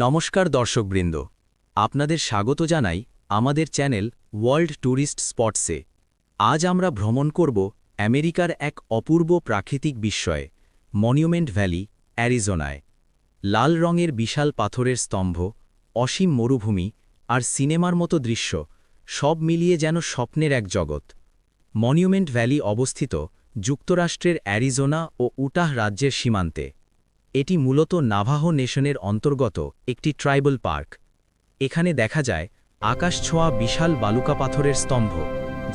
নমস্কার দর্শকবৃন্দ, আপনাদের স্বাগত জানাই আমাদের চ্যানেল ওয়ার্ল্ড ট্যুরিস্ট স্পটসে। আজ আমরা ভ্রমণ করব আমেরিকার এক অপূর্ব প্রাকৃতিক বিস্ময়ে, মনিউমেন্ট ভ্যালি, অ্যারিজোনায়। লাল রঙের বিশাল পাথরের স্তম্ভ, অসীম মরুভূমি আর সিনেমার মতো দৃশ্য, সব মিলিয়ে যেন স্বপ্নের এক জগৎ। মনিউমেন্ট ভ্যালি অবস্থিত যুক্তরাষ্ট্রের অ্যারিজোনা ও উটাহ রাজ্যের সীমান্তে। এটি মূলত নাভাহো নেশনের অন্তর্গত একটি ট্রাইবাল পার্ক। এখানে দেখা যায় আকাশছোঁয়া বিশাল বালুকা পাথরের স্তম্ভ,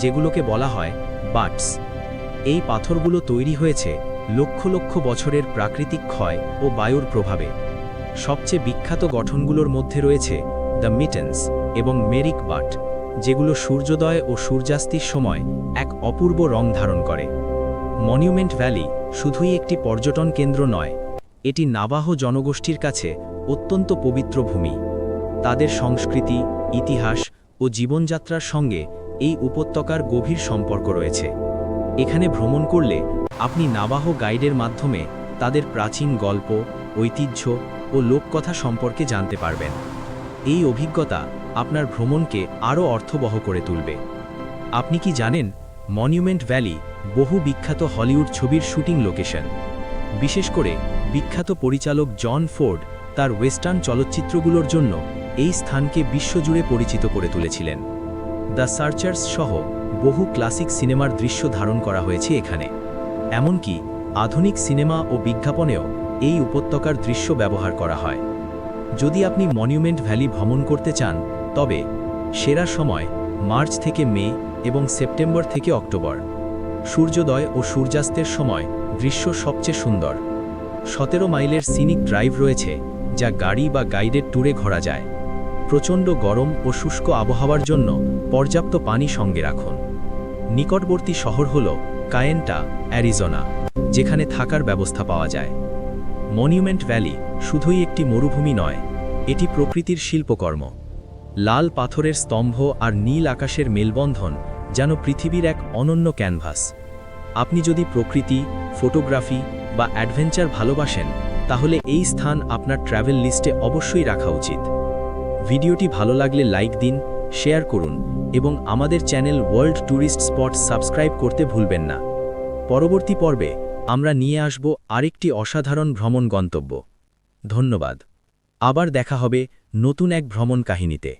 যেগুলোকে বলা হয় বাটস। এই পাথরগুলো তৈরি হয়েছে লক্ষ লক্ষ বছরের প্রাকৃতিক ক্ষয় ও বায়ুর প্রভাবে। সবচেয়ে বিখ্যাত গঠনগুলোর মধ্যে রয়েছে দ্য মিটেন্স এবং মেরিক বাট, যেগুলো সূর্যোদয় ও সূর্যাস্তের সময় এক অপূর্ব রং ধারণ করে। মনিউমেন্ট ভ্যালি শুধুই একটি পর্যটন কেন্দ্র নয়, এটি নাভাহো জনগোষ্ঠীর কাছে অত্যন্ত পবিত্র ভূমি। তাদের সংস্কৃতি, ইতিহাস ও জীবনযাত্রার সঙ্গে এই উপত্যকার গভীর সম্পর্ক রয়েছে। এখানে ভ্রমণ করলে আপনি নাভাহো গাইডের মাধ্যমে তাদের প্রাচীন গল্প, ঐতিহ্য ও লোককথা সম্পর্কে জানতে পারবেন। এই অভিজ্ঞতা আপনার ভ্রমণকে আরও অর্থবহ করে তুলবে। আপনি কি জানেন, মনিউমেন্ট ভ্যালি বহু বিখ্যাত হলিউড ছবির শুটিং লোকেশন। বিশেষ করে বিখ্যাত পরিচালক জন ফোর্ড তার ওয়েস্টার্ন চলচ্চিত্রগুলোর জন্য এই স্থানকে বিশ্বজুড়ে পরিচিত করে তুলেছিলেন। দ্য সার্চার্স সহ বহু ক্লাসিক সিনেমার দৃশ্য ধারণ করা হয়েছে এখানে। এমনকি আধুনিক সিনেমা ও বিজ্ঞাপনেও এই উপত্যকার দৃশ্য ব্যবহার করা হয়। যদি আপনি মনিউমেন্ট ভ্যালি ভ্রমণ করতে চান, তবে সেরা সময় মার্চ থেকে মে এবং সেপ্টেম্বর থেকে অক্টোবর। সূর্যোদয় ও সূর্যাস্তের সময় দৃশ্য সবচেয়ে সুন্দর। 17 মাইলের সিনিক ড্রাইভ রয়েছে, যা গাড়ি বা গাইডেড ট্যুরে ঘোরা যায়। প্রচণ্ড গরম ও শুষ্ক আবহাওয়ার জন্য পর্যাপ্ত পানি সঙ্গে রাখুন। নিকটবর্তী শহর হল কায়েন্টা, অ্যারিজোনা, যেখানে থাকার ব্যবস্থা পাওয়া যায়। মনিউমেন্ট ভ্যালি শুধুই একটি মরুভূমি নয়, এটি প্রকৃতির শিল্পকর্ম। লাল পাথরের স্তম্ভ আর নীল আকাশের মেলবন্ধন যেন পৃথিবীর এক অনন্য ক্যানভাস। আপনি যদি প্রকৃতি, ফটোগ্রাফি বা অ্যাডভেঞ্চার ভালোবাসেন, তাহলে এই স্থান আপনার ট্র্যাভেল লিস্টে অবশ্যই রাখা উচিত। ভিডিওটি ভালো লাগলে লাইক দিন, শেয়ার করুন এবং আমাদের channel world tourist spot subscribe করতে ভুলবেন না। পরবর্তী পর্বে আমরা নিয়ে আসব আরেকটি অসাধারণ ভ্রমণ গন্তব্য। ধন্যবাদ। আবার দেখা হবে নতুন এক ভ্রমণ কাহিনীতে।